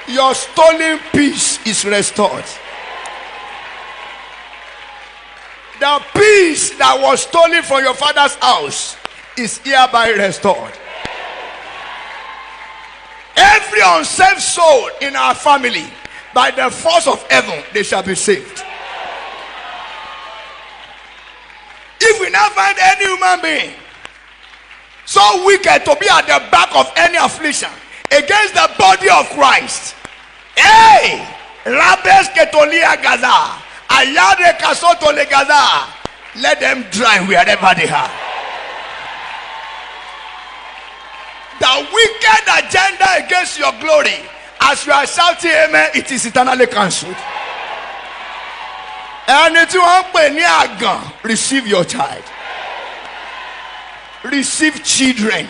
Your stolen peace is restored. The peace that was stolen from your father's house is hereby restored. Every unsaved soul in our family, by the force of heaven, they shall be saved. If we now find any human being so wicked to be at the back of any affliction against the body of Christ, hey, Rabes Ketolia Gaza, Ayade Kasoto Le Gaza, let them dry wherever they are. The wicked agenda against your glory, as you are shouting amen, it is eternally cancelled. And if you want, receive your child. Receive children.